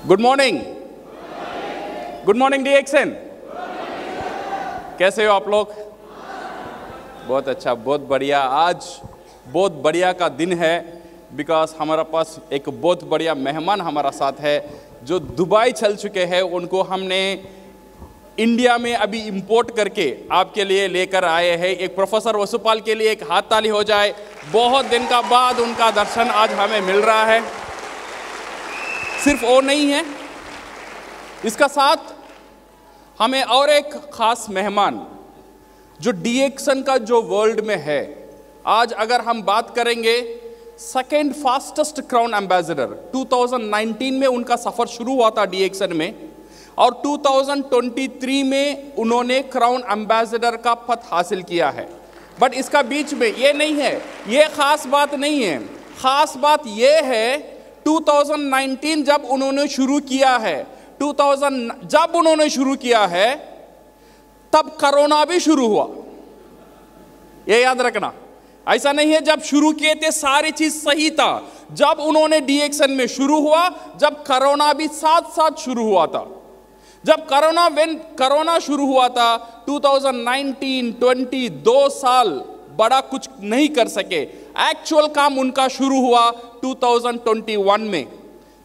Good morning. Good morning DXN. कैसे हो आप लोग? बहुत अच्छा, बहुत बढ़िया। आज बहुत बढ़िया का दिन है बिकॉज हमारा पास एक बहुत बढ़िया मेहमान हमारा साथ है जो दुबई चल चुके हैं। उनको हमने इंडिया में अभी इंपोर्ट करके आपके लिए लेकर आए हैं। एक प्रोफेसर वसुपाल के लिए एक हाथ ताली हो जाए। बहुत दिन का बाद उनका दर्शन आज हमें मिल रहा है। सिर्फ वो नहीं है, इसका साथ हमें और एक खास मेहमान जो डीएक्सएन का जो वर्ल्ड में है। आज अगर हम बात करेंगे सेकेंड फास्टेस्ट क्राउन एम्बेसडर, 2019 में उनका सफ़र शुरू हुआ था डीएक्सएन में और 2023 में उन्होंने क्राउन एम्बेसडर का पद हासिल किया है। बट इसका बीच में ये नहीं है, ये खास बात नहीं है। खास बात ये है 2019 जब उन्होंने शुरू किया है, जब उन्होंने शुरू किया है तब कोरोना भी शुरू हुआ। ये याद रखना, ऐसा नहीं है जब शुरू किए थे सारी चीज सही था। जब उन्होंने डीएक्सएन में शुरू हुआ, जब कोरोना भी साथ साथ शुरू हुआ था। जब कोरोना शुरू हुआ था 2019-20 2 साल बड़ा कुछ नहीं कर सके। एक्चुअल काम उनका शुरू हुआ 2021 में।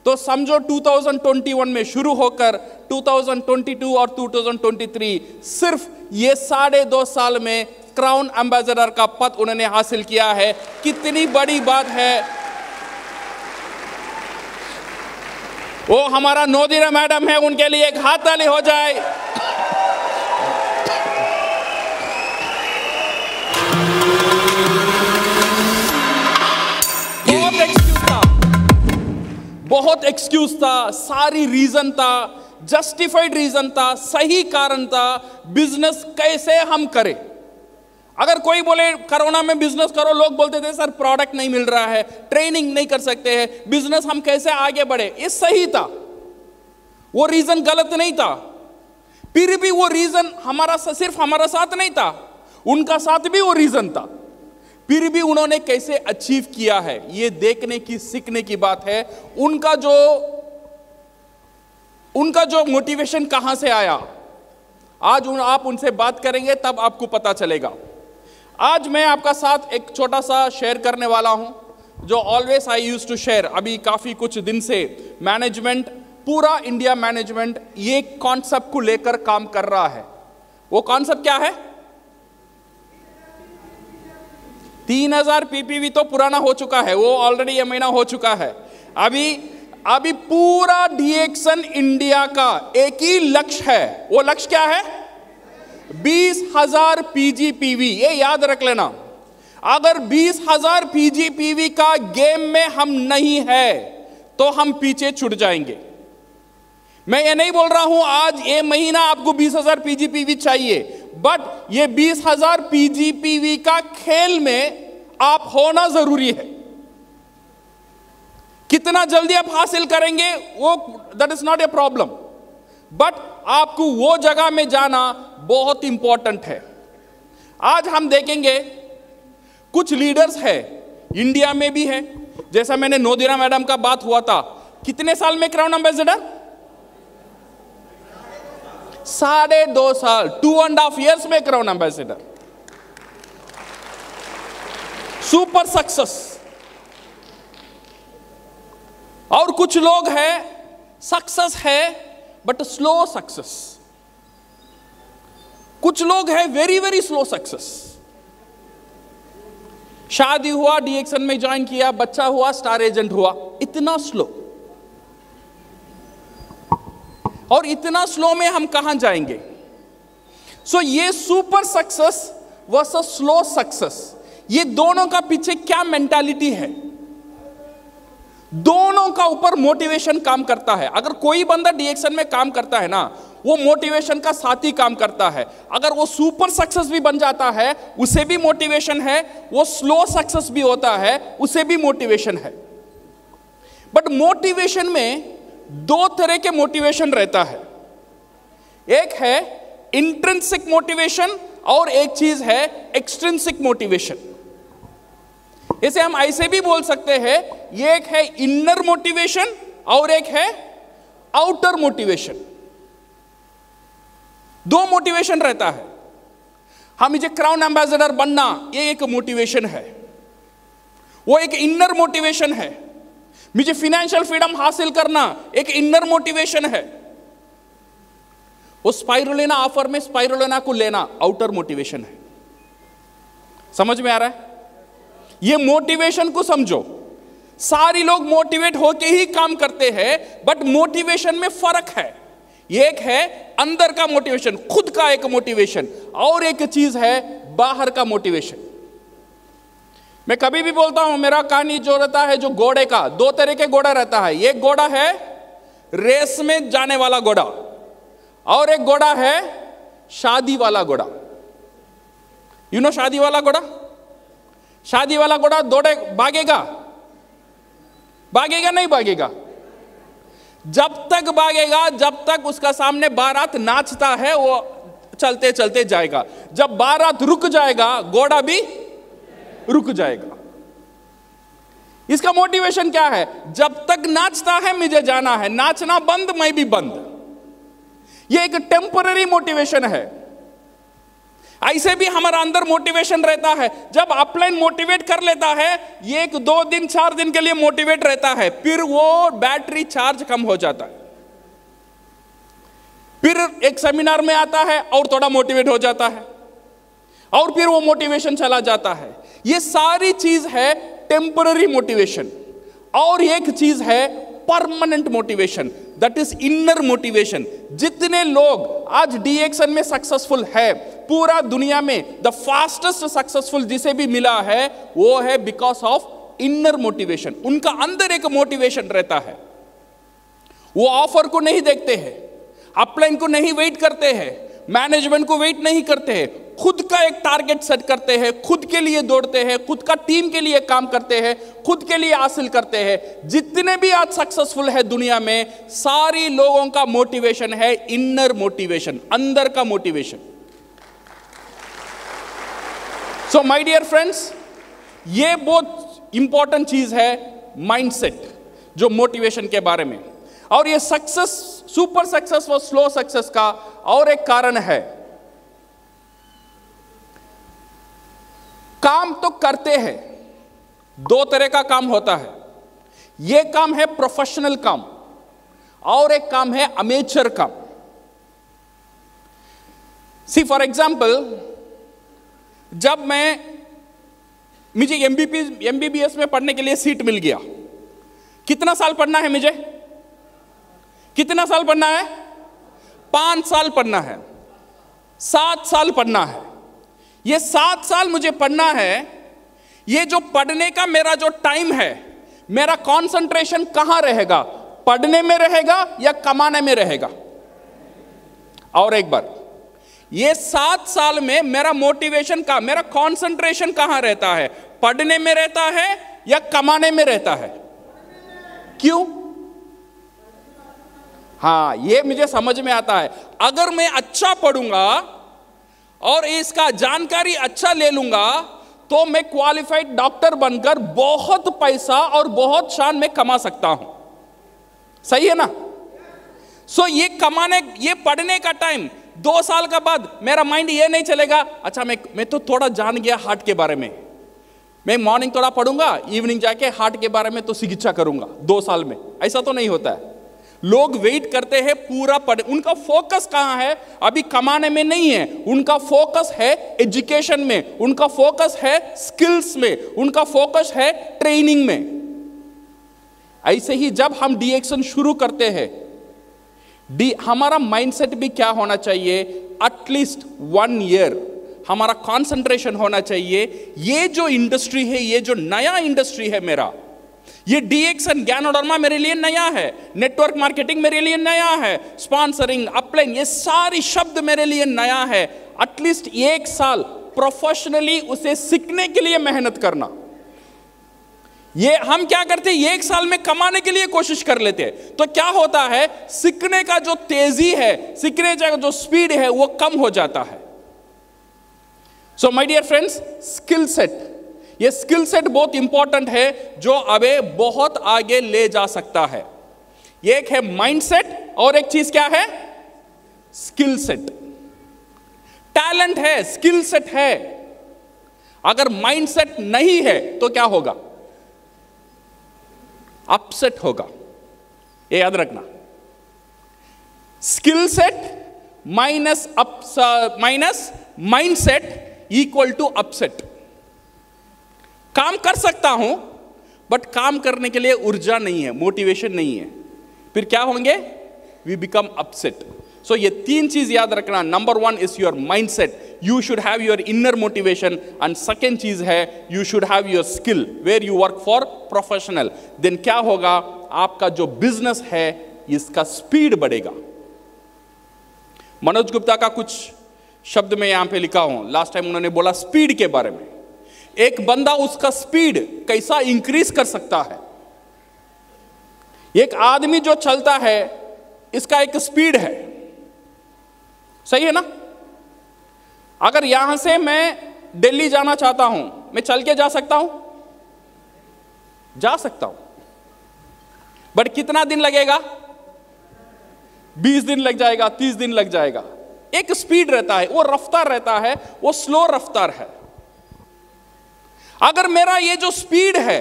तो समझो 2021 में शुरू होकर 2022 और 2023 सिर्फ ये 2.5 साल में क्राउन एम्बेसडर का पद उन्होंने हासिल किया है। कितनी बड़ी बात है। वो हमारा नोदिरा मैडम है, उनके लिए एक हाथ ताली हो जाए। बहुत एक्सक्यूज था, सारी रीजन था, जस्टिफाइड रीजन था, सही कारण था। बिजनेस कैसे हम करें? अगर कोई बोले कोरोना में बिजनेस करो, लोग बोलते थे सर प्रोडक्ट नहीं मिल रहा है, ट्रेनिंग नहीं कर सकते हैं, बिजनेस हम कैसे आगे बढ़े? ये सही था, वो रीजन गलत नहीं था। फिर भी वो रीजन सिर्फ हमारा साथ नहीं था, उनका साथ भी वो रीजन था। फिर भी उन्होंने कैसे अचीव किया है, ये देखने की, सीखने की बात है। उनका जो मोटिवेशन कहां से आया, आज आप उनसे बात करेंगे तब आपको पता चलेगा। आज मैं आपका साथ एक छोटा सा शेयर करने वाला हूं जो always I use to share. अभी काफी कुछ दिन से मैनेजमेंट, पूरा इंडिया मैनेजमेंट ये कॉन्सेप्ट को लेकर काम कर रहा है। वो कॉन्सेप्ट क्या है? 3000 पीपीवी तो पुराना हो चुका है, वो ऑलरेडी ये महीना हो चुका है। अभी पूरा डीएक्सएन इंडिया का एक ही लक्ष्य है। वो लक्ष्य क्या है? 20,000 पीजीपीवी। ये याद रख लेना, अगर 20,000 पीजीपीवी का गेम में हम नहीं है तो हम पीछे छूट जाएंगे। मैं ये नहीं बोल रहा हूं आज ये महीना आपको 20,000 पीजीपीवी चाहिए, बट ये 20,000 पीजीपीवी का खेल में आप होना जरूरी है। कितना जल्दी आप हासिल करेंगे वो that is not a problem, but आपको वो जगह में जाना बहुत इंपॉर्टेंट है। आज हम देखेंगे कुछ लीडर्स है, इंडिया में भी है। जैसा मैंने नोदिरा मैडम का बात हुआ था, कितने साल में क्राउन एम्बेसडर? 2.5 साल, 2.5 years में क्राउन एम्बेसडर। Super success. और कुछ लोग हैं सक्सेस है बट स्लो सक्सेस। कुछ लोग हैं वेरी वेरी स्लो सक्सेस। शादी हुआ, डीएक्सएन में ज्वाइन किया, बच्चा हुआ, स्टार एजेंट हुआ, इतना स्लो। और इतना स्लो में हम कहां जाएंगे? सो ये super success versus slow success, ये दोनों का पीछे क्या मेंटालिटी है? दोनों का ऊपर मोटिवेशन काम करता है। अगर कोई बंदा डीएक्सएन में काम करता है ना, वो मोटिवेशन का साथ ही काम करता है। अगर वो सुपर सक्सेस भी बन जाता है, उसे भी मोटिवेशन है। वो स्लो सक्सेस भी होता है, उसे भी मोटिवेशन है। बट मोटिवेशन में 2 तरह के मोटिवेशन रहता है। एक है इंट्रिंसिक मोटिवेशन और एक चीज है एक्सट्रिंसिक मोटिवेशन। इसे हम ऐसे भी बोल सकते हैं, ये एक है इनर मोटिवेशन और एक है आउटर मोटिवेशन। दो मोटिवेशन रहता है। हम मुझे क्राउन एम्बेसडर बनना, ये एक मोटिवेशन है, वो एक इनर मोटिवेशन है। मुझे फाइनेंशियल फ्रीडम हासिल करना एक इनर मोटिवेशन है। वो स्पाइरुलिना ऑफर में स्पाइरुलिना को लेना आउटर मोटिवेशन है। समझ में आ रहा है? ये मोटिवेशन को समझो। सारी लोग मोटिवेट होके ही काम करते हैं, बट मोटिवेशन में फर्क है। एक है अंदर का मोटिवेशन, खुद का एक मोटिवेशन, और एक चीज है बाहर का मोटिवेशन। मैं कभी भी बोलता हूं, मेरा कहानी जो रहता है, जो घोड़े का, दो तरह के घोड़ा रहता है। एक घोड़ा है रेस में जाने वाला घोड़ा, और एक घोड़ा है शादी वाला घोड़ा। यू नो शादी वाला घोड़ा? शादी वाला घोड़ा दौड़े, भागेगा? भागेगा नहीं भागेगा। जब तक भागेगा जब तक उसका सामने बारात नाचता है, वो चलते चलते जाएगा। जब बारात रुक जाएगा, घोड़ा भी रुक जाएगा। इसका मोटिवेशन क्या है? जब तक नाचता है मुझे जाना है, नाचना बंद मैं भी बंद। ये एक टेम्पररी मोटिवेशन है। ऐसे भी हमारा अंदर मोटिवेशन रहता है। जब अपलाइन मोटिवेट कर लेता है, ये 1 2 दिन 4 दिन के लिए मोटिवेट रहता है, फिर वो बैटरी चार्ज कम हो जाता है। फिर एक सेमिनार में आता है और थोड़ा मोटिवेट हो जाता है, और फिर वो मोटिवेशन चला जाता है। ये सारी चीज है टेम्पररी मोटिवेशन। और एक चीज है permanent motivation, that is inner motivation. जितने लोग आज डीएक्सन में सक्सेसफुल है, पूरा दुनिया में द फास्टेस्ट सक्सेसफुल जिसे भी मिला है, वो है बिकॉज ऑफ इनर मोटिवेशन। उनका अंदर एक मोटिवेशन रहता है। वो ऑफर को नहीं देखते हैं, अपलाइन को नहीं वेट करते हैं, मैनेजमेंट को वेट नहीं करते हैं, खुद का एक टारगेट सेट करते हैं, खुद के लिए दौड़ते हैं, खुद का टीम के लिए काम करते हैं, खुद के लिए हासिल करते हैं। जितने भी आज सक्सेसफुल है दुनिया में, सारी लोगों का मोटिवेशन है इनर मोटिवेशन, अंदर का motivation. So my dear friends, ये बहुत इंपॉर्टेंट चीज है माइंडसेट, जो मोटिवेशन के बारे में। और ये सक्सेस, सुपर सक्सेस व स्लो सक्सेस का और एक कारण है। काम तो करते हैं, दो तरह का काम होता है। ये काम है प्रोफेशनल काम, और एक काम है अमेचर काम। सी फॉर एग्जाम्पल, जब मुझे एमबीबीएस में पढ़ने के लिए सीट मिल गया, कितना साल पढ़ना है मुझे? कितना साल पढ़ना है? 5 साल पढ़ना है, 7 साल पढ़ना है। ये 7 साल मुझे पढ़ना है। ये जो पढ़ने का मेरा जो टाइम है, मेरा कंसंट्रेशन कहां रहेगा? पढ़ने में रहेगा या कमाने में रहेगा? और एक बार, ये 7 साल में मेरा मोटिवेशन का, मेरा कंसंट्रेशन कहां रहता है? पढ़ने में रहता है या कमाने में रहता है? क्यों? हाँ, ये मुझे समझ में आता है। अगर मैं अच्छा पढ़ूंगा और इसका जानकारी अच्छा ले लूंगा, तो मैं क्वालिफाइड डॉक्टर बनकर बहुत पैसा और बहुत शान में कमा सकता हूं। सही है ना? सो ये कमाने, ये पढ़ने का टाइम 2 साल का बाद मेरा माइंड ये नहीं चलेगा, अच्छा मैं तो थोड़ा जान गया हार्ट के बारे में, मैं मॉर्निंग थोड़ा पढ़ूंगा, इवनिंग जाके हार्ट के बारे में तो चिकित्सा करूंगा 2 साल में। ऐसा तो नहीं होता है। लोग वेट करते हैं पूरा पढ़, उनका फोकस कहां है? अभी कमाने में नहीं है, उनका फोकस है एजुकेशन में, उनका फोकस है स्किल्स में, उनका फोकस है ट्रेनिंग में। ऐसे ही जब हम डीएक्सन शुरू करते हैं, हमारा माइंडसेट भी क्या होना चाहिए? एटलीस्ट 1 ईयर हमारा कंसंट्रेशन होना चाहिए। ये जो इंडस्ट्री है, ये जो नया इंडस्ट्री है मेरा, ये डीएक्सन ज्ञानोडर्मा मेरे लिए नया है, नेटवर्क मार्केटिंग मेरे लिए नया है, स्पॉन्सरिंग, अपलाइन, ये सारी शब्द मेरे लिए नया है। एटलीस्ट 1 साल प्रोफेशनली उसे सीखने के लिए मेहनत करना। ये हम क्या करते हैं? 1 साल में कमाने के लिए कोशिश कर लेते हैं, तो क्या होता है? सीखने का जो तेजी है, सीखने का जो स्पीड है, वो कम हो जाता है। So my dear friends, skill set, ये स्किल सेट बहुत इंपॉर्टेंट है, जो अबे बहुत आगे ले जा सकता है। ये एक है माइंडसेट और एक चीज क्या है? Skill set. टैलेंट है, स्किल सेट है, अगर माइंडसेट नहीं है तो क्या होगा? अपसेट होगा। ये याद रखना, skill set minus mindset equal to upset. काम कर सकता हूं बट काम करने के लिए ऊर्जा नहीं है, मोटिवेशन नहीं है, फिर क्या होंगे? We become upset. सो ये तीन चीज याद रखना। Number 1 is your mindset, you should have your inner motivation, and second चीज है you should have your skill where you work for professional. Then क्या होगा? आपका जो बिजनेस है इसका स्पीड बढ़ेगा। मनोज गुप्ता का कुछ शब्द में यहां पे लिखा हूं, लास्ट टाइम उन्होंने बोला स्पीड के बारे में। एक बंदा उसका स्पीड कैसा इंक्रीज कर सकता है? एक आदमी जो चलता है इसका एक स्पीड है, सही है ना? अगर यहां से मैं दिल्ली जाना चाहता हूं, मैं चल के जा सकता हूं? जा सकता हूं, बट कितना दिन लगेगा? 20 दिन लग जाएगा, 30 दिन लग जाएगा। एक स्पीड रहता है, वो रफ्तार रहता है, वो स्लो रफ्तार है। अगर मेरा ये जो स्पीड है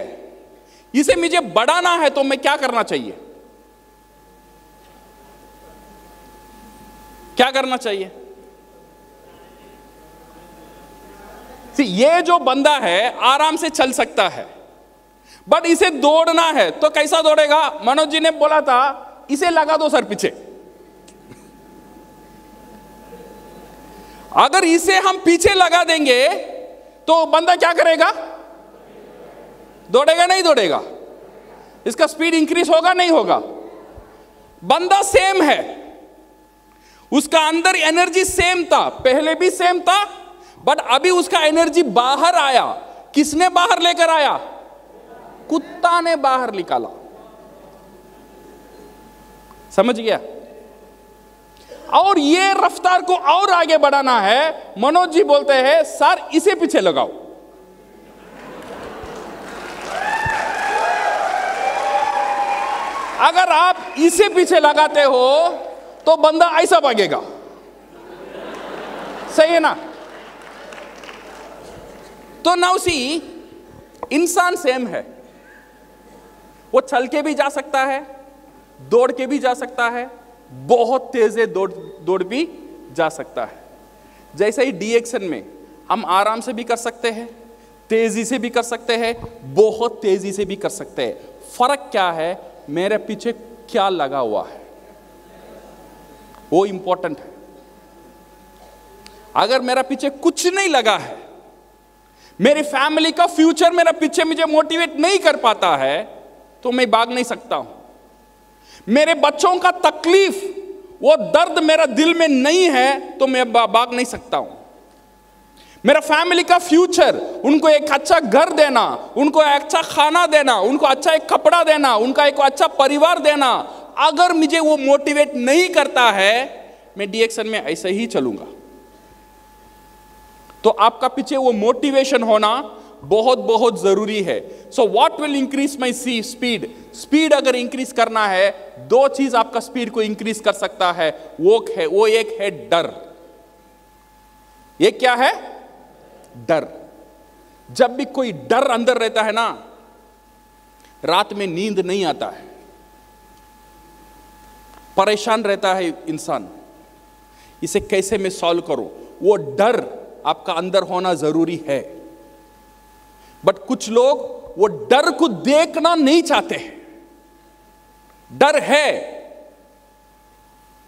इसे मुझे बढ़ाना है तो मैं क्या करना चाहिए? क्या करना चाहिए? ये जो बंदा है आराम से चल सकता है, बट इसे दौड़ना है तो कैसा दौड़ेगा? मनोज जी ने बोला था इसे लगा दो सर पीछे। अगर इसे हम पीछे लगा देंगे तो बंदा क्या करेगा? दौड़ेगा नहीं दौड़ेगा? इसका स्पीड इंक्रीज होगा नहीं होगा? बंदा सेम है, उसका अंदर एनर्जी सेम था, पहले भी सेम था, बट अभी उसका एनर्जी बाहर आया। किसने बाहर लेकर आया? कुत्ता ने बाहर निकाला। समझ गया? और ये रफ्तार को और आगे बढ़ाना है। मनोज जी बोलते हैं सर इसे पीछे लगाओ। अगर आप इसे पीछे लगाते हो तो बंदा ऐसा भागेगा, सही है ना? तो नाउ सी, इंसान सेम है, वो चल के भी जा सकता है, दौड़ के भी जा सकता है, बहुत तेज दौड़ भी जा सकता है। जैसे ही डीएक्शन में हम आराम से भी कर सकते हैं, तेजी से भी कर सकते हैं, बहुत तेजी से भी कर सकते हैं। फर्क क्या है? मेरे पीछे क्या लगा हुआ है, वो इंपॉर्टेंट है। अगर मेरा पीछे कुछ नहीं लगा है, मेरी फैमिली का फ्यूचर मेरा पीछे मुझे मोटिवेट नहीं कर पाता है, तो मैं भाग नहीं सकता हूं। मेरे बच्चों का तकलीफ, वो दर्द मेरा दिल में नहीं है तो मैं भाग नहीं सकता हूं। मेरा फैमिली का फ्यूचर, उनको एक अच्छा घर देना, उनको एक अच्छा खाना देना, उनको अच्छा एक कपड़ा देना, उनका एक अच्छा परिवार देना, अगर मुझे वो मोटिवेट नहीं करता है, मैं डीएक्शन में ऐसे ही चलूंगा। तो आपका पीछे वो मोटिवेशन होना बहुत बहुत जरूरी है। So what will increase my speed? Speed अगर इंक्रीज करना है, दो चीज आपका स्पीड को इंक्रीज कर सकता है। वो एक है डर। ये क्या है? डर। जब भी कोई डर अंदर रहता है ना, रात में नींद नहीं आता है, परेशान रहता है इंसान, इसे कैसे मैं सॉल्व करूं? वो डर आपका अंदर होना जरूरी है। बट कुछ लोग वो डर को देखना नहीं चाहते हैं। डर है,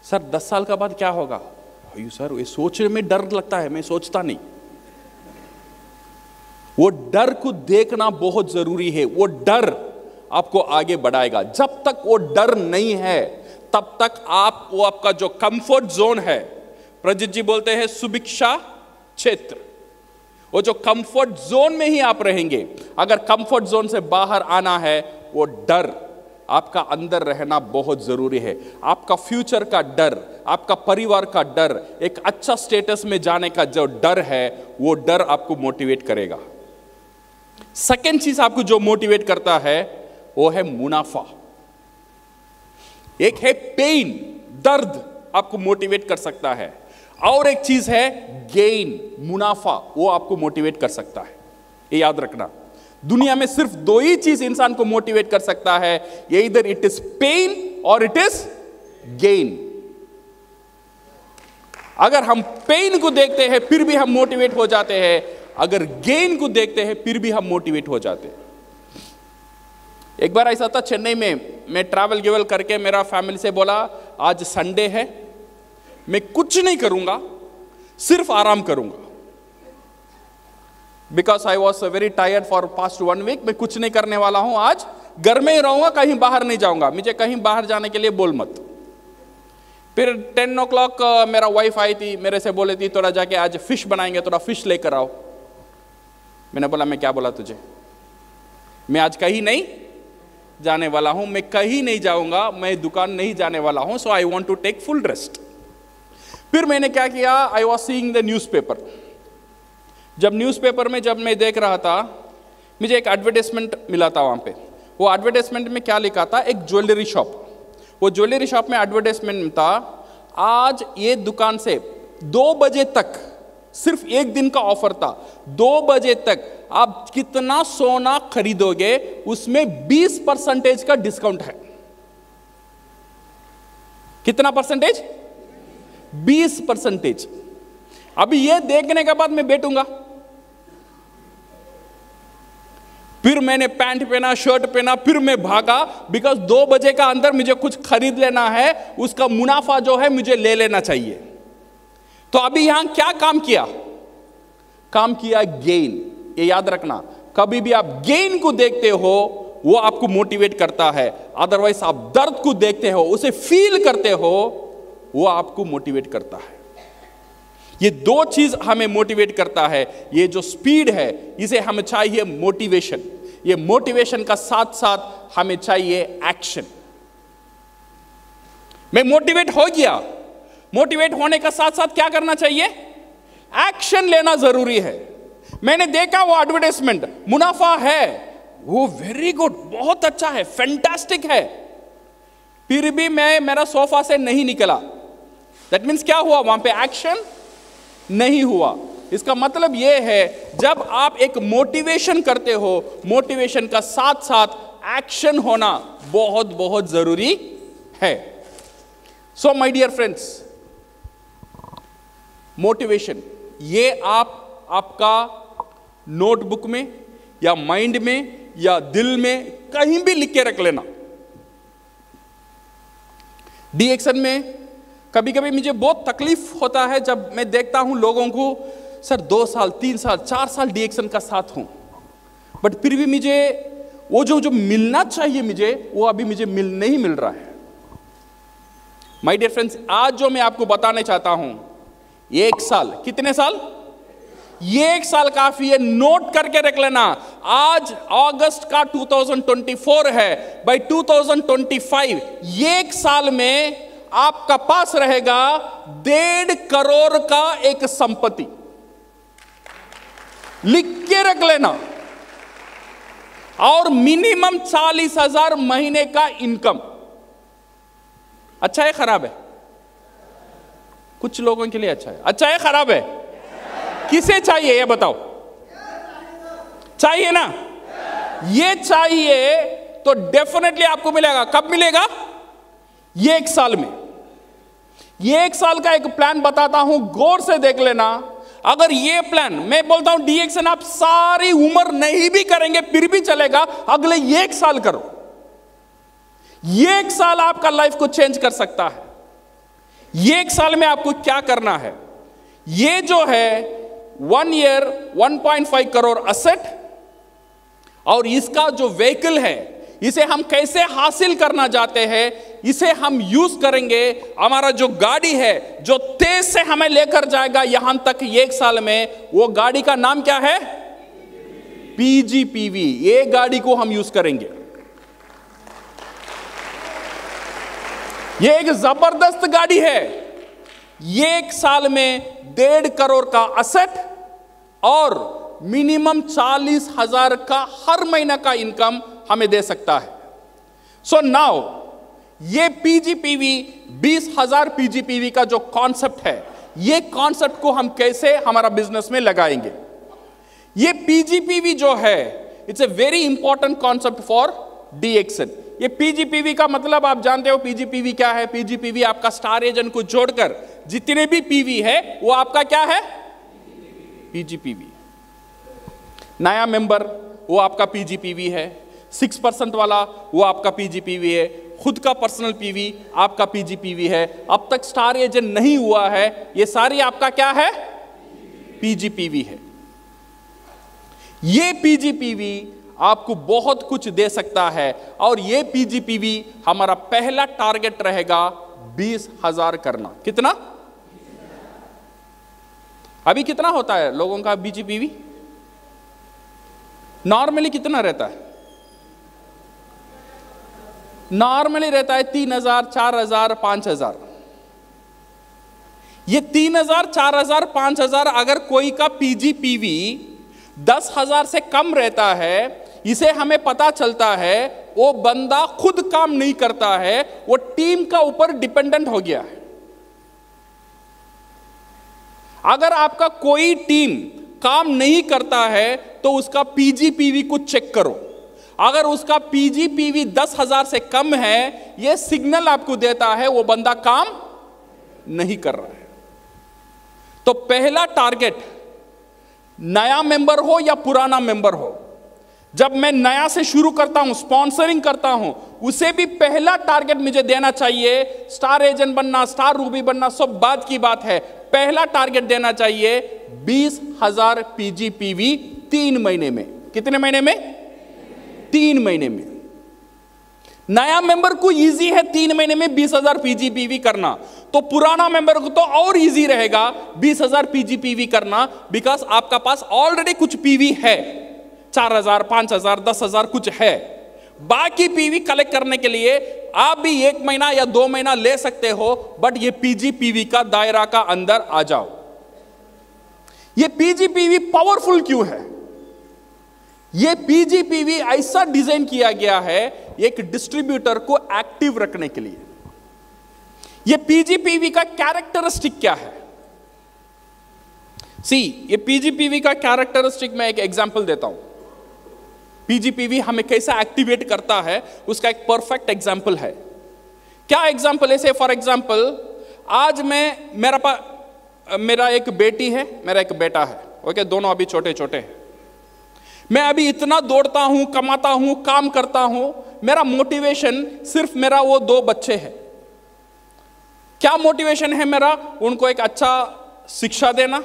सर 10 साल का बाद क्या होगा? अयो सर, ये सोचने में डर लगता है, मैं सोचता नहीं। वो डर को देखना बहुत जरूरी है। वो डर आपको आगे बढ़ाएगा। जब तक वो डर नहीं है तब तक वो आपका जो कंफर्ट जोन है, प्रजित जी बोलते हैं सुभिक्षा क्षेत्र, वो जो कंफर्ट जोन में ही आप रहेंगे। अगर कंफर्ट जोन से बाहर आना है, वो डर आपका अंदर रहना बहुत जरूरी है। आपका फ्यूचर का डर, आपका परिवार का डर, एक अच्छा स्टेटस में जाने का जो डर है, वो डर आपको मोटिवेट करेगा। सेकेंड चीज आपको जो मोटिवेट करता है वो है मुनाफा। एक है पेन, दर्द आपको मोटिवेट कर सकता है, और एक चीज है गेन, मुनाफा, वो आपको मोटिवेट कर सकता है। ये याद रखना, दुनिया में सिर्फ दो ही चीज इंसान को मोटिवेट कर सकता है, ये इधर इट इज पेन और इट इज गेन। अगर हम पेन को देखते हैं फिर भी हम मोटिवेट हो जाते हैं, अगर गेन को देखते हैं फिर भी हम मोटिवेट हो जाते हैं। एक बार ऐसा था चेन्नई में, मैं ट्रैवल गिवल करके मेरा फैमिली से बोला आज संडे है, मैं कुछ नहीं करूंगा, सिर्फ आराम करूंगा, because I was very tired for past 1 week. मैं कुछ नहीं करने वाला हूं, आज घर में ही रहूंगा, कहीं बाहर नहीं जाऊंगा, मुझे कहीं बाहर जाने के लिए बोल मत। फिर 10 o'clock मेरा वाइफ आई थी, मेरे से बोले थी थोड़ा जाके आज फिश बनाएंगे, थोड़ा फिश लेकर आओ। मैंने बोला मैं क्या बोला तुझे, मैं आज कहीं नहीं जाने वाला हूं, मैं कहीं नहीं जाऊंगा, मैं दुकान नहीं जाने वाला हूं, so I want to take full rest. फिर मैंने क्या किया, I was seeing the newspaper. जब न्यूज़पेपर में जब मैं देख रहा था, मुझे एक एडवर्टाइजमेंट मिला था वहां पे। वो एडवर्टाइजमेंट में क्या लिखा था, एक ज्वेलरी शॉप, वो ज्वेलरी शॉप में एडवर्टाइजमेंट था, आज ये दुकान से 2 बजे तक, सिर्फ एक दिन का ऑफर था, 2 बजे तक आप कितना सोना खरीदोगे उसमें 20% का डिस्काउंट है। कितना परसेंटेज? 20%। अभी ये देखने के बाद मैं बैठूंगा। फिर मैंने पैंट पहना, शर्ट पहना, फिर मैं भागा, बिकॉज 2 बजे का अंदर मुझे कुछ खरीद लेना है, उसका मुनाफा जो है मुझे ले लेना चाहिए। तो अभी यहां क्या काम किया? काम किया गेन। ये याद रखना, कभी भी आप गेन को देखते हो वो आपको मोटिवेट करता है, अदरवाइज आप दर्द को देखते हो, उसे फील करते हो, वो आपको मोटिवेट करता है। ये 2 चीज हमें मोटिवेट करता है। ये जो स्पीड है इसे हमें चाहिए मोटिवेशन, ये मोटिवेशन का साथ साथ हमें चाहिए एक्शन। मैं मोटिवेट हो गया, मोटिवेट होने का साथ साथ क्या करना चाहिए? एक्शन लेना जरूरी है। मैंने देखा वो एडवर्टाइजमेंट, मुनाफा है, वो वेरी गुड, बहुत अच्छा है, फैंटास्टिक है, फिर भी मैं मेरा सोफा से नहीं निकला। दैट मीन्स क्या हुआ? वहां पे एक्शन नहीं हुआ। इसका मतलब यह है, जब आप एक मोटिवेशन करते हो, मोटिवेशन का साथ साथ एक्शन होना बहुत बहुत जरूरी है। So my dear friends, motivation ये आपका नोटबुक में या माइंड में या दिल में कहीं भी लिख के रख लेना। डीएक्शन में कभी कभी मुझे बहुत तकलीफ होता है जब मैं देखता हूं लोगों को, सर 2 साल 3 साल 4 साल डीएक्शन का साथ हूं, बट फिर भी मुझे वो जो मिलना चाहिए मुझे, वो अभी मुझे नहीं मिल रहा है। माय डियर फ्रेंड्स, आज जो मैं आपको बताना चाहता हूं, 1 साल, कितने साल? ये 1 साल काफी है, नोट करके रख लेना। आज अगस्त का 2024 है, बाय 2025 1 साल में आपका पास रहेगा 1.5 करोड़ का एक संपत्ति। लिख के रख लेना। और मिनिमम 40,000 महीने का इनकम। अच्छा है खराब है? कुछ लोगों के लिए अच्छा है। अच्छा है खराब है? किसे चाहिए ये बताओ? चाहिए ना? ये चाहिए तो डेफिनेटली आपको मिलेगा। कब मिलेगा? ये 1 साल में। ये 1 साल का एक प्लान बताता हूं, गौर से देख लेना। अगर ये प्लान, मैं बोलता हूं डीएक्शन आप सारी उम्र नहीं भी करेंगे फिर भी चलेगा, अगले 1 साल करो। ये 1 साल आपका लाइफ को चेंज कर सकता है। ये 1 साल में आपको क्या करना है? ये जो है 1 ईयर 1.5 करोड़ असेट, और इसका जो व्हीकल है इसे हम कैसे हासिल करना चाहते हैं, इसे हम यूज करेंगे। हमारा जो गाड़ी है जो तेज से हमें लेकर जाएगा यहां तक 1 साल में, वो गाड़ी का नाम क्या है? PGPV। ये गाड़ी को हम यूज करेंगे। ये एक जबरदस्त गाड़ी है। ये 1 साल में 1.5 करोड़ का असेट और मिनिमम 40,000 का हर महीना का इनकम हमें दे सकता है। सो नाउ ये पीजीपीवी 20,000 पीजीपीवी का जो कॉन्सेप्ट है, ये कॉन्सेप्ट को हम कैसे हमारा बिजनेस में लगाएंगे। ये पीजीपीवी जो है, it's a very important concept for डीएक्सन। ये पीजीपीवी का मतलब आप जानते हो पीजीपीवी क्या है। पीजीपीवी आपका स्टार एजेंट को जोड़कर जितने भी पीवी है वो आपका क्या है, पीजीपीवी। नया मेंबर वो आपका पीजीपीवी है, 6% वाला वो आपका पीजीपीवी है, खुद का पर्सनल पीवी आपका पीजीपीवी है, अब तक स्टार एजेंट नहीं हुआ है, ये सारी आपका क्या है, पीजीपीवी है। ये पीजीपीवी आपको बहुत कुछ दे सकता है और ये पीजीपीवी हमारा पहला टारगेट रहेगा 20,000 करना। कितना? अभी कितना होता है लोगों का पीजीपीवी? नॉर्मली कितना रहता है? नॉर्मली रहता है 3,000, 4,000, 5,000। ये 3,000, 4,000, 5,000 अगर कोई का पीजीपीवी 10,000 से कम रहता है, इसे हमें पता चलता है वो बंदा खुद काम नहीं करता है, वो टीम का ऊपर डिपेंडेंट हो गया है। अगर आपका कोई टीम काम नहीं करता है तो उसका पीजीपीवी को चेक करो। अगर उसका पीजीपीवी 10,000 से कम है, यह सिग्नल आपको देता है वो बंदा काम नहीं कर रहा है। तो पहला टारगेट, नया मेंबर हो या पुराना मेंबर हो, जब मैं नया से शुरू करता हूं, स्पॉन्सरिंग करता हूं, उसे भी पहला टारगेट मुझे देना चाहिए। स्टार एजेंट बनना, स्टार रूबी बनना सब बात की बात है, पहला टारगेट देना चाहिए 20,000 पीजीपीवी 3 महीने में। कितने महीने में? 3 महीने में। नया मेंबर को इजी है 3 महीने में 20,000 पीजीपीवी करना, तो पुराना मेंबर को तो और इजी रहेगा 20,000 पीजीपीवी करना, बिकॉज आपका पास ऑलरेडी कुछ पीवी है, 4,000, 5,000, 10,000 कुछ है। बाकी पीवी कलेक्ट करने के लिए आप भी 1 महीना या 2 महीना ले सकते हो, बट ये पीजीपीवी का दायरा का अंदर आ जाओ। ये पीजीपीवी पावरफुल क्यों है? ये पीजीपीवी ऐसा डिजाइन किया गया है एक डिस्ट्रीब्यूटर को एक्टिव रखने के लिए। ये पीजीपीवी का कैरेक्टरिस्टिक क्या है? ये पीजीपीवी का कैरेक्टरिस्टिक मैं एक एग्जांपल देता हूं। पीजीपीवी हमें कैसा एक्टिवेट करता है उसका एक परफेक्ट एग्जांपल है। क्या एग्जांपल है? से फॉर एग्जांपल, आज मेरा एक बेटी है, मेरा एक बेटा है, ओके, दोनों अभी छोटे छोटे हैं। मैं अभी इतना दौड़ता हूं, कमाता हूं, काम करता हूं, मेरा मोटिवेशन सिर्फ मेरा वो 2 बच्चे हैं। क्या मोटिवेशन है मेरा? उनको एक अच्छा शिक्षा देना,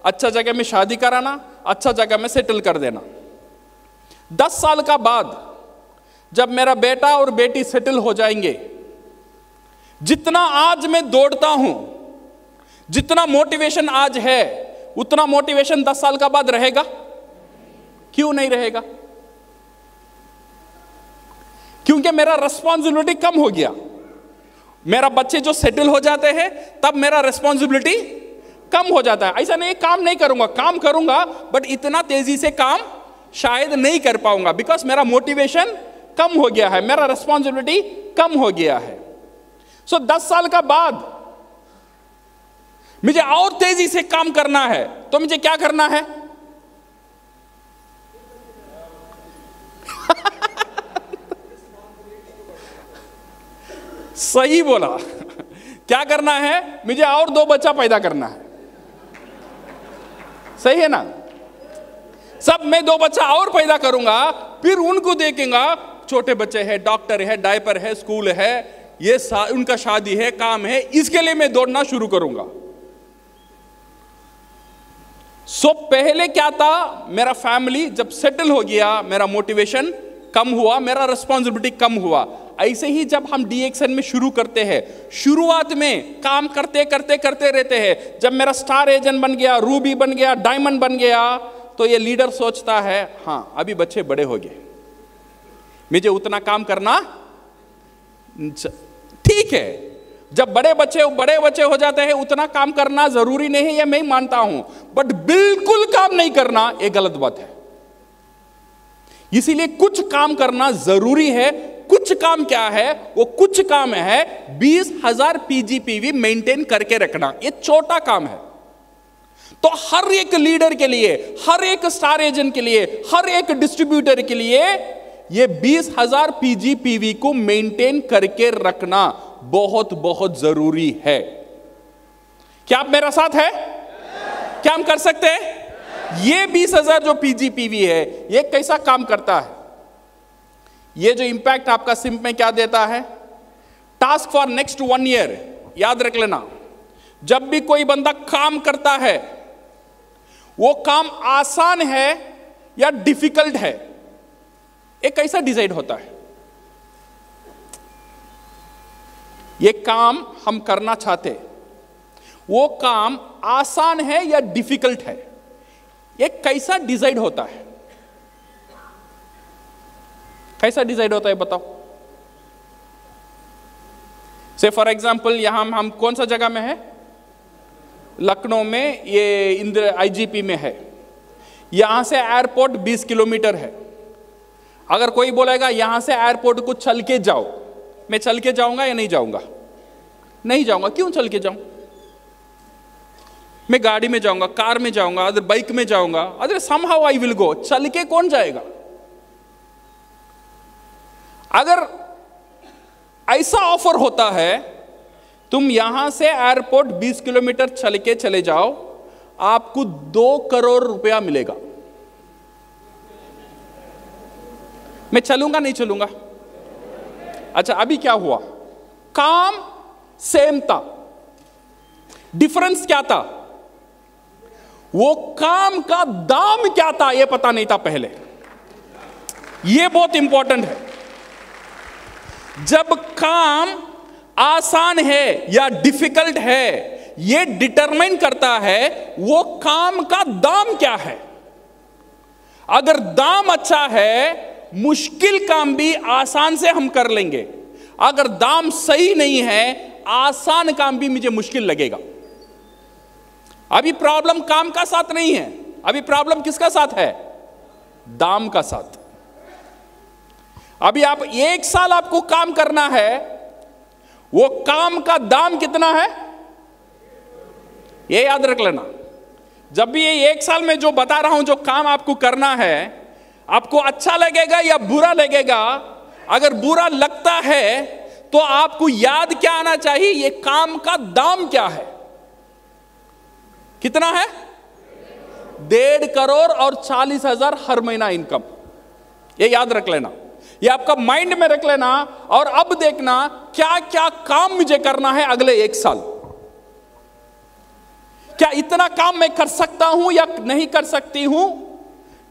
अच्छा जगह में शादी कराना, अच्छा जगह में सेटल कर देना। 10 साल का बाद जब मेरा बेटा और बेटी सेटल हो जाएंगे, जितना आज मैं दौड़ता हूं, जितना मोटिवेशन आज है, उतना मोटिवेशन 10 साल का बाद रहेगा? क्यों नहीं रहेगा? क्योंकि मेरा रिस्पॉन्सिबिलिटी कम हो गया। मेरा बच्चे जो सेटल हो जाते हैं तब मेरा रिस्पॉन्सिबिलिटी कम हो जाता है। ऐसा नहीं काम नहीं करूंगा, काम करूंगा, बट इतना तेजी से काम शायद नहीं कर पाऊंगा, बिकॉज मेरा मोटिवेशन कम हो गया है, मेरा रिस्पॉन्सिबिलिटी कम हो गया है। 10 साल का बाद मुझे और तेजी से काम करना है, तो मुझे क्या करना है? सही बोला। क्या करना है? मुझे और 2 बच्चा पैदा करना है। सही है ना? सब मैं 2 बच्चा और पैदा करूंगा, फिर उनको देखेंगा, छोटे बच्चे हैं, डॉक्टर है, डायपर है, स्कूल है, ये उनका शादी है, काम है, इसके लिए मैं दौड़ना शुरू करूंगा। पहले क्या था? मेरा फैमिली जब सेटल हो गया, मेरा मोटिवेशन कम हुआ, मेरा रिस्पॉन्सिबिलिटी कम हुआ। ऐसे ही जब हम डीएक्सन में शुरू करते हैं, शुरुआत में काम करते करते करते रहते हैं। जब मेरा स्टार एजेंट बन गया, रूबी बन गया, डायमंड बन गया, तो ये लीडर सोचता है हाँ अभी बच्चे बड़े हो गए, मुझे उतना काम करना ठीक है। जब बड़े बच्चे हो जाते हैं, उतना काम करना जरूरी नहीं है, ये मैं मानता हूं, बट बिल्कुल काम नहीं करना ये गलत बात है। इसीलिए कुछ काम करना जरूरी है, कुछ काम क्या है? वो कुछ काम है 20,000 पीजीपीवी मेंटेन करके रखना। ये छोटा काम है। तो हर एक लीडर के लिए, हर एक स्टार एजेंट के लिए, हर एक डिस्ट्रीब्यूटर के लिए ये 20,000 पीजीपीवी को मेंटेन करके रखना बहुत बहुत जरूरी है। क्या आप मेरा साथ है? क्या हम कर सकते हैं? ये 20,000 जो पीजीपीवी है, ये कैसा काम करता है? ये जो इंपैक्ट आपका सिम्प में क्या देता है? Task for next 1 year. याद रख लेना, जब भी कोई बंदा काम करता है, वो काम आसान है या डिफिकल्ट है, ये कैसा डिसाइड होता है? ये काम हम करना चाहते, वो काम आसान है या डिफिकल्ट है, ये कैसा डिसाइड होता है? कैसा डिसाइड होता है बताओ? से फॉर एग्जाम्पल यहां हम कौन सा जगह में है? लखनऊ में, ये इंदिरा आईजीपी में है। यहां से एयरपोर्ट 20 किलोमीटर है। अगर कोई बोलेगा यहां से एयरपोर्ट को चल के जाओ, मैं चल के जाऊंगा या नहीं जाऊंगा? नहीं जाऊंगा। क्यों चल के जाऊं? मैं गाड़ी में जाऊंगा, कार में जाऊंगा, अदर बाइक में जाऊंगा, other somehow I will go. चल के कौन जाएगा? अगर ऐसा ऑफर होता है, तुम यहां से एयरपोर्ट 20 किलोमीटर चल के चले जाओ, आपको 2 करोड़ रुपया मिलेगा। मैं चलूंगा नहीं चलूंगा? अच्छा, अभी क्या हुआ? काम सेम था, डिफरेंस क्या था? वो काम का दाम क्या था ये पता नहीं था पहले। ये बहुत इंपॉर्टेंट है। जब काम आसान है या डिफिकल्ट है, ये डिटरमाइन करता है वो काम का दाम क्या है। अगर दाम अच्छा है, मुश्किल काम भी आसान से हम कर लेंगे। अगर दाम सही नहीं है, आसान काम भी मुझे मुश्किल लगेगा। अभी प्रॉब्लम काम का साथ नहीं है, अभी प्रॉब्लम किसका साथ है? दाम का साथ। अभी आप 1 साल आपको काम करना है, वो काम का दाम कितना है ये याद रख लेना। जब भी ये 1 साल में जो बता रहा हूं, जो काम आपको करना है, आपको अच्छा लगेगा या बुरा लगेगा? अगर बुरा लगता है तो आपको याद क्या आना चाहिए? ये काम का दाम क्या है? कितना है? 1.5 करोड़ और 40,000 हर महीना इनकम। ये याद रख लेना, ये आपका माइंड में रख लेना। और अब देखना क्या क्या काम मुझे करना है अगले 1 साल। क्या इतना काम मैं कर सकता हूं या नहीं कर सकती हूं,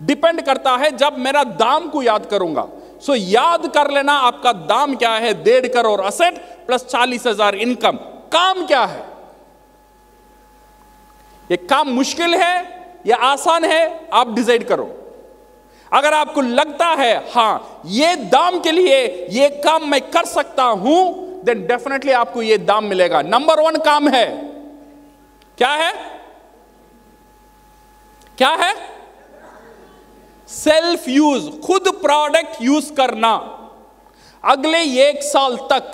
डिपेंड करता है जब मेरा दाम को याद करूंगा। सो याद कर लेना आपका दाम क्या है। 1.5 करोड़ असेट प्लस 40,000 इनकम। काम क्या है? ये काम मुश्किल है या आसान है, आप डिसाइड करो। अगर आपको लगता है हां ये दाम के लिए ये काम मैं कर सकता हूं, देन डेफिनेटली आपको ये दाम मिलेगा। नंबर 1 काम है, क्या है? क्या है? सेल्फ यूज, खुद प्रोडक्ट यूज करना। अगले 1 साल तक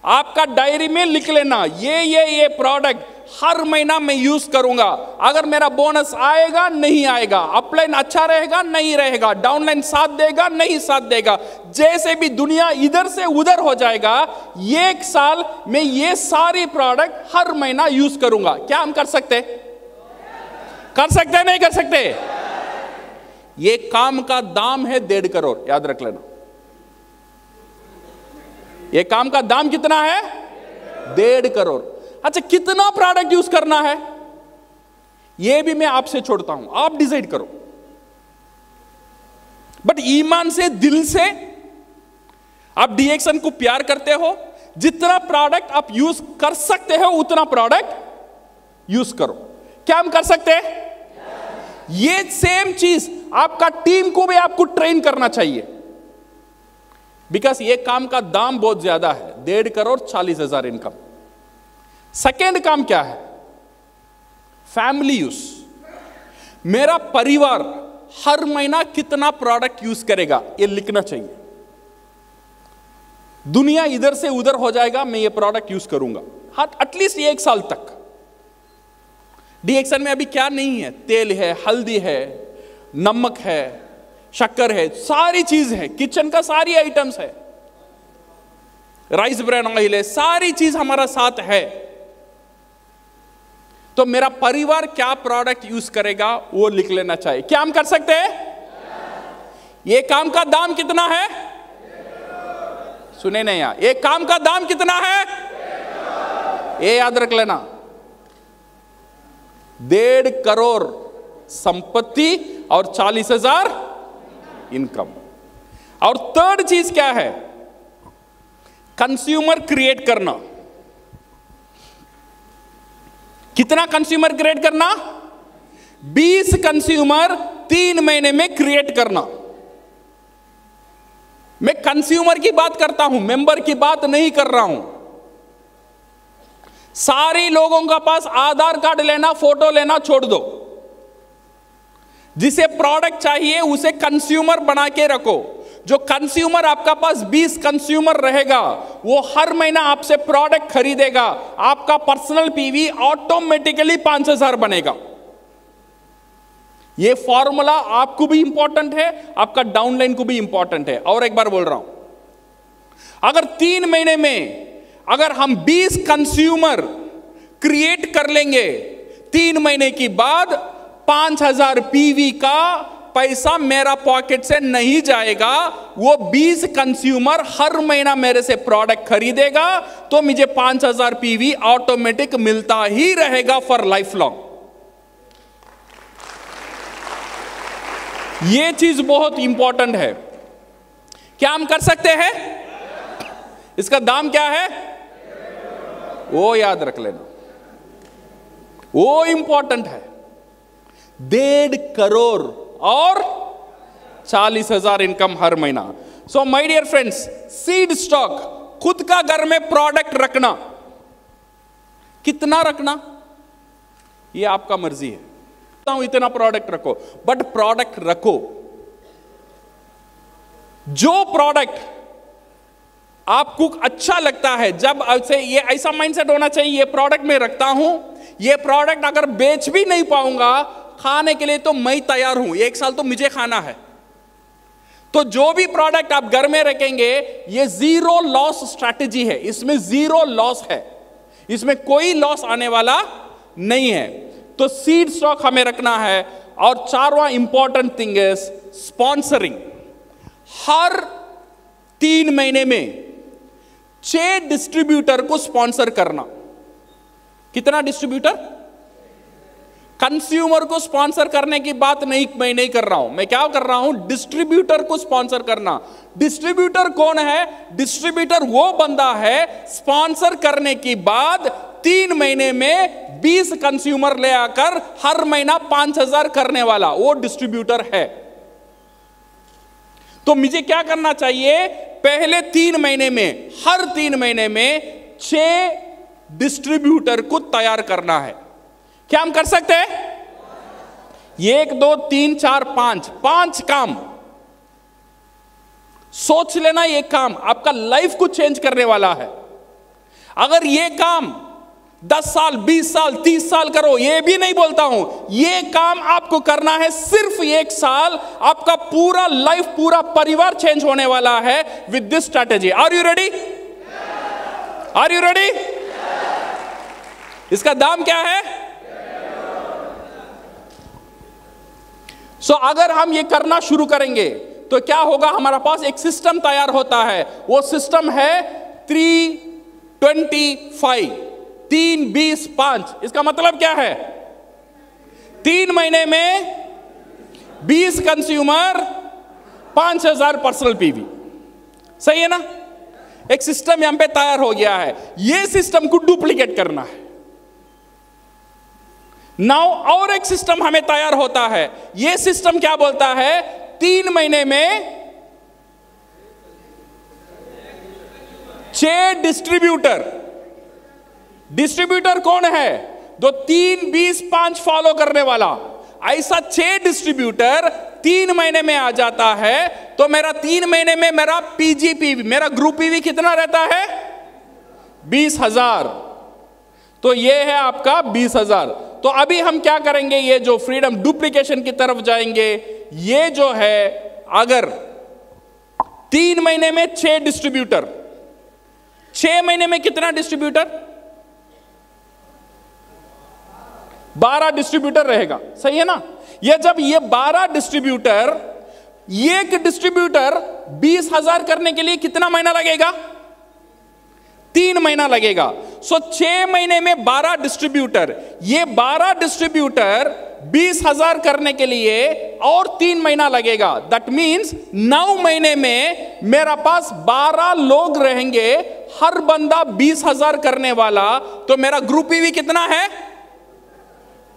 आपका डायरी में लिख लेना, ये प्रोडक्ट हर महीना मैं यूज करूंगा। अगर मेरा बोनस आएगा नहीं आएगा, अपलाइन अच्छा रहेगा नहीं रहेगा, डाउनलाइन साथ देगा नहीं साथ देगा, जैसे भी दुनिया इधर से उधर हो जाएगा, 1 साल में ये सारी प्रोडक्ट हर महीना यूज करूंगा। क्या हम कर सकते? कर सकते नहीं कर सकते? ये काम का दाम है 1.5 करोड़, याद रख लेना। ये काम का दाम कितना है? 1.5 करोड़। अच्छा, कितना प्रोडक्ट यूज करना है ये भी मैं आपसे छोड़ता हूं, आप डिसाइड करो। बट ईमान से, दिल से आप डीएक्सन को प्यार करते हो, जितना प्रोडक्ट आप यूज कर सकते हो उतना प्रोडक्ट यूज करो। क्या हम कर सकते हैं? ये सेम चीज आपका टीम को भी आपको ट्रेन करना चाहिए, बिकॉज ये काम का दाम बहुत ज्यादा है। 1.5 करोड़ 40,000 इनकम। सेकेंड काम क्या है? Family use. मेरा परिवार हर महीना कितना प्रोडक्ट यूज करेगा ये लिखना चाहिए। दुनिया इधर से उधर हो जाएगा, मैं ये प्रोडक्ट यूज करूंगा हाँ एटलीस्ट 1 साल तक। डीएक्सन में अभी क्या नहीं है? तेल है, हल्दी है, नमक है, शक्कर है, सारी चीज है, किचन का सारी आइटम्स है, राइस ब्रान ऑयल है, सारी चीज हमारा साथ है। तो मेरा परिवार क्या प्रोडक्ट यूज करेगा वो लिख लेना चाहिए। क्या हम कर सकते हैं? ये काम का दाम कितना है? सुने नहीं यार, एक काम का दाम कितना है? ये याद रख लेना, 1.5 करोड़ संपत्ति और 40,000 इनकम। और थर्ड चीज क्या है? कंज्यूमर क्रिएट करना। कितना कंज्यूमर क्रिएट करना? 20 कंज्यूमर 3 महीने में क्रिएट करना। मैं कंज्यूमर की बात करता हूं, मेंबर की बात नहीं कर रहा हूं। सारे लोगों का पास आधार कार्ड लेना, फोटो लेना छोड़ दो। जिसे प्रोडक्ट चाहिए उसे कंज्यूमर बना के रखो। जो कंज्यूमर आपका पास 20 कंज्यूमर रहेगा, वो हर महीना आपसे प्रोडक्ट खरीदेगा। आपका पर्सनल पीवी ऑटोमेटिकली 5,000 बनेगा। ये फॉर्मूला आपको भी इंपॉर्टेंट है, आपका डाउनलाइन को भी इंपॉर्टेंट है। और एक बार बोल रहा हूं, अगर 3 महीने में अगर हम 20 कंज्यूमर क्रिएट कर लेंगे, 3 महीने के बाद 5,000 पीवी का पैसा मेरा पॉकेट से नहीं जाएगा। वो 20 कंज्यूमर हर महीना मेरे से प्रोडक्ट खरीदेगा, तो मुझे 5,000 पीवी ऑटोमेटिक मिलता ही रहेगा फॉर लाइफ लॉन्ग। ये चीज बहुत इंपॉर्टेंट है। क्या हम कर सकते हैं? इसका दाम क्या है वो याद रख लेना, वो इंपॉर्टेंट है। 1.5 करोड़ और 40,000 इनकम हर महीना। So my dear friends, seed stock, खुद का घर में प्रोडक्ट रखना, कितना रखना ये आपका मर्जी है। इतना प्रोडक्ट रखो, बट प्रोडक्ट रखो। जो प्रोडक्ट आपको अच्छा लगता है, जब ऐसे ये ऐसा माइंडसेट होना चाहिए, ये प्रोडक्ट मैं रखता हूं, ये प्रोडक्ट अगर बेच भी नहीं पाऊंगा, खाने के लिए तो मैं तैयार हूं, 1 साल तो मुझे खाना है। तो जो भी प्रोडक्ट आप घर में रखेंगे, ये जीरो लॉस स्ट्रैटेजी है, इसमें जीरो लॉस है, इसमें कोई लॉस आने वाला नहीं है। तो सीड स्टॉक हमें रखना है। और 4वां इंपॉर्टेंट थिंग इज स्पॉन्सरिंग। हर 3 महीने में 6 डिस्ट्रीब्यूटर को स्पॉन्सर करना। कितना डिस्ट्रीब्यूटर? कंज्यूमर को स्पॉन्सर करने की बात मैं नहीं कर रहा हूं, मैं क्या कर रहा हूं, डिस्ट्रीब्यूटर को स्पॉन्सर करना। डिस्ट्रीब्यूटर कौन है? डिस्ट्रीब्यूटर वो बंदा है, स्पॉन्सर करने की बाद 3 महीने में 20 कंज्यूमर ले आकर हर महीना 5,000 करने वाला, वो डिस्ट्रीब्यूटर है। तो मुझे क्या करना चाहिए? पहले 3 महीने में, हर 3 महीने में 6 डिस्ट्रीब्यूटर को तैयार करना है। क्या हम कर सकते हैं? 1 2 3 4 5 काम सोच लेना। ये काम आपका लाइफ को चेंज करने वाला है। अगर ये काम 10 साल 20 साल 30 साल करो, ये भी नहीं बोलता हूं, ये काम आपको करना है सिर्फ 1 साल, आपका पूरा लाइफ, पूरा परिवार चेंज होने वाला है with this strategy. Are you ready? Are you ready? इसका दाम क्या है? सो अगर हम ये करना शुरू करेंगे तो क्या होगा? हमारा पास एक सिस्टम तैयार होता है। वो सिस्टम है 3-25, 3 20 5। इसका मतलब क्या है? 3 महीने में 20 कंज्यूमर, 5,000 पर्सनल पीवी। सही है ना? एक सिस्टम यहां पे तैयार हो गया है। ये सिस्टम को डुप्लीकेट करना है। नाउ और एक सिस्टम हमें तैयार होता है। ये सिस्टम क्या बोलता है? 3 महीने में 6 डिस्ट्रीब्यूटर। डिस्ट्रीब्यूटर कौन है? जो 3 20 5 फॉलो करने वाला। ऐसा 6 डिस्ट्रीब्यूटर 3 महीने में आ जाता है, तो मेरा 3 महीने में मेरा पीजीपीवी, मेरा ग्रुप पीवी कितना रहता है? 20,000। तो ये है आपका 20,000। तो अभी हम क्या करेंगे, ये जो फ्रीडम डुप्लीकेशन की तरफ जाएंगे। ये जो है अगर 3 महीने में 6 डिस्ट्रीब्यूटर, 6 महीने में कितना डिस्ट्रीब्यूटर? 12 डिस्ट्रीब्यूटर रहेगा, सही है ना? ये जब ये 12 डिस्ट्रीब्यूटर, एक डिस्ट्रीब्यूटर 20,000 करने के लिए कितना महीना लगेगा? 3 महीना लगेगा। सो 6 महीने में 12 डिस्ट्रीब्यूटर, ये 12 डिस्ट्रीब्यूटर 20,000 करने के लिए और 3 महीना लगेगा। दैट मीन्स 9 महीने में मेरा पास 12 लोग रहेंगे, हर बंदा 20,000 करने वाला। तो मेरा ग्रुप पीवी कितना है?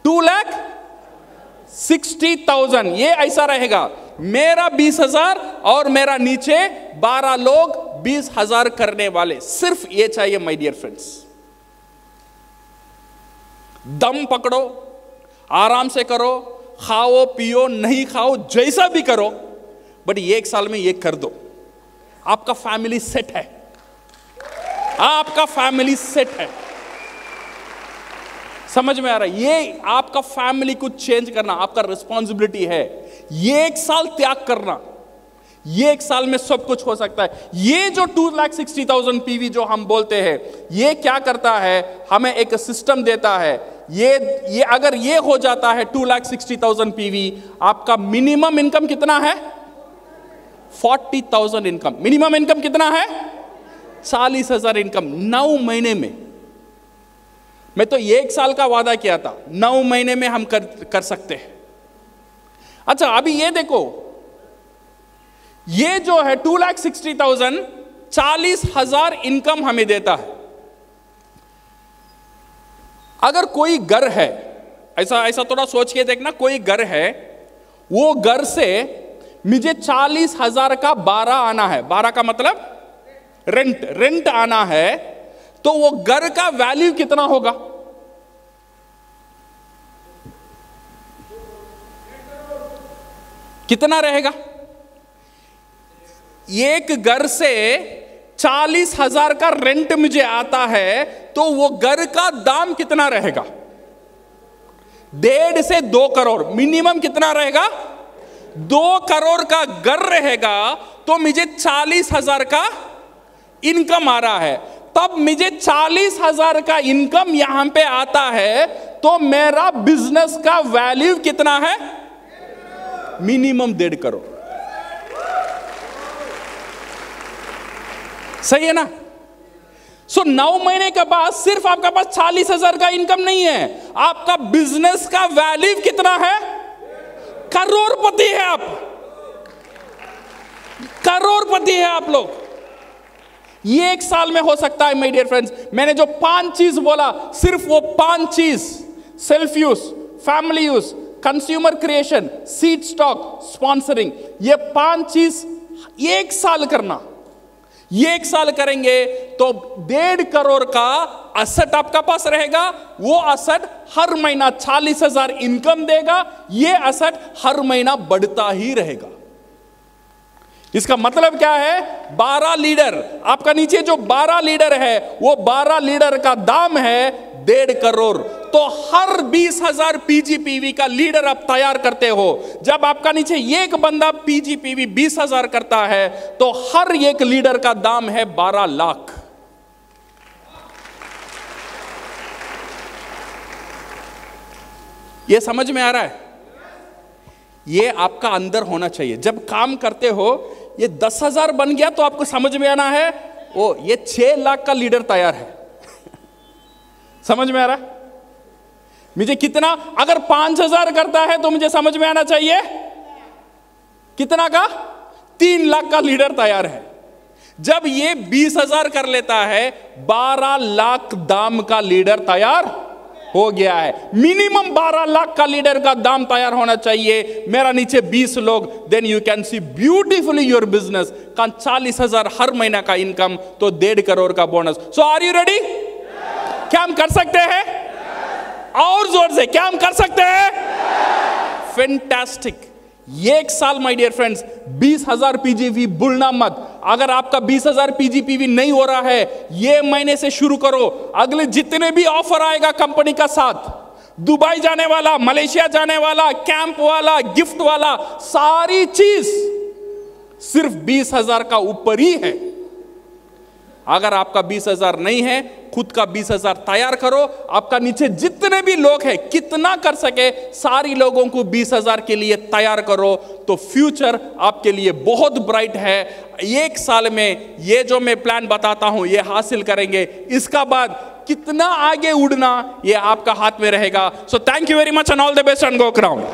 2,60,000। ये ऐसा रहेगा, मेरा 20,000 और मेरा नीचे 12 लोग 20,000 करने वाले। सिर्फ ये चाहिए माय डियर फ्रेंड्स। दम पकड़ो, आराम से करो, खाओ पियो नहीं खाओ जैसा भी करो, बट ये 1 साल में ये कर दो। आपका फैमिली सेट है, आपका फैमिली सेट है। समझ में आ रहा है? ये आपका फैमिली को चेंज करना आपका रिस्पॉन्सिबिलिटी है। ये 1 साल त्याग करना, ये 1 साल में सब कुछ हो सकता है। ये जो 2,60,000 पीवी जो हम बोलते हैं, ये क्या करता है? हमें एक सिस्टम देता है। ये अगर ये हो जाता है 2,60,000 पीवी, आपका मिनिमम इनकम कितना है? 40,000 इनकम। मिनिमम इनकम कितना है? 40,000 इनकम 9 महीने में। मैं तो 1 साल का वादा किया था, 9 महीने में हम कर सकते हैं। अच्छा, अभी ये देखो, ये जो है 2,60,000, 40,000 इनकम हमें देता है। अगर कोई घर है, ऐसा थोड़ा सोच के देखना, कोई घर है, वो घर से मुझे 40,000 का 12 आना है। 12 का मतलब रेंट आना है। तो वो घर का वैल्यू कितना होगा? कितना रहेगा? एक घर से 40,000 का रेंट मुझे आता है, तो वो घर का दाम कितना रहेगा? 1.5 से 2 करोड़। मिनिमम कितना रहेगा? 2 करोड़ का घर रहेगा, तो मुझे 40,000 का इनकम आ रहा है। तब मुझे 40,000 का इनकम यहां पे आता है, तो मेरा बिजनेस का वैल्यू कितना है? मिनिमम 1.5 करोड़। सही है ना? सो 9 महीने के बाद सिर्फ आपका पास 40,000 का इनकम नहीं है, आपका बिजनेस का वैल्यू कितना है? करोड़पति है आप, करोड़पति है आप लोग। ये 1 साल में हो सकता है माय डियर फ्रेंड्स। मैंने जो 5 चीज बोला, सिर्फ वो 5 चीज, self use, family use, consumer creation, seed stock, sponsoring, ये 5 चीज 1 साल करना। ये 1 साल करेंगे तो 1.5 करोड़ का असेट आपका पास रहेगा। वो असेट हर महीना 40,000 इनकम देगा। ये असेट हर महीना बढ़ता ही रहेगा। इसका मतलब क्या है? 12 लीडर, आपका नीचे जो 12 लीडर है, वो 12 लीडर का दाम है 1.5 करोड़। तो हर 20,000 पीजीपीवी का लीडर आप तैयार करते हो। जब आपका नीचे एक बंदा पीजीपीवी 20,000 करता है, तो हर एक लीडर का दाम है 12 लाख। ये समझ में आ रहा है? ये आपका अंदर होना चाहिए। जब काम करते हो, ये 10,000 बन गया तो आपको समझ में आना है, ओ ये 6 लाख का लीडर तैयार है। समझ में आ रहा है? मुझे कितना, अगर 5,000 करता है तो मुझे समझ में आना चाहिए कितना का? 3 लाख का लीडर तैयार है। जब ये 20,000 कर लेता है, 12 लाख दाम का लीडर तैयार हो गया है। मिनिमम 12 लाख का लीडर का दाम तैयार होना चाहिए। मेरा नीचे 20 लोग, then you can see beautifully your business. 40,000 हर महीना का इनकम, तो 1.5 करोड़ का bonus. So are you ready? क्या हम कर सकते हैं? और जोर से, क्या हम कर सकते हैं? फैंटास्टिक। एक साल माय डियर फ्रेंड्स 20,000 पीजीपी भूलना मत। अगर आपका 20,000 पीजीपी नहीं हो रहा है, ये महीने से शुरू करो। अगले जितने भी ऑफर आएगा कंपनी का साथ, दुबई जाने वाला, मलेशिया जाने वाला, कैंप वाला, गिफ्ट वाला, सारी चीज सिर्फ 20,000 का ऊपर ही है। अगर आपका 20,000 नहीं है, खुद का 20,000 तैयार करो। आपका नीचे जितने भी लोग हैं, कितना कर सके सारी लोगों को 20,000 के लिए तैयार करो, तो फ्यूचर आपके लिए बहुत ब्राइट है। एक साल में ये जो मैं प्लान बताता हूं ये हासिल करेंगे, इसका बाद कितना आगे उड़ना ये आपका हाथ में रहेगा। So thank you very much and all the best and go crown.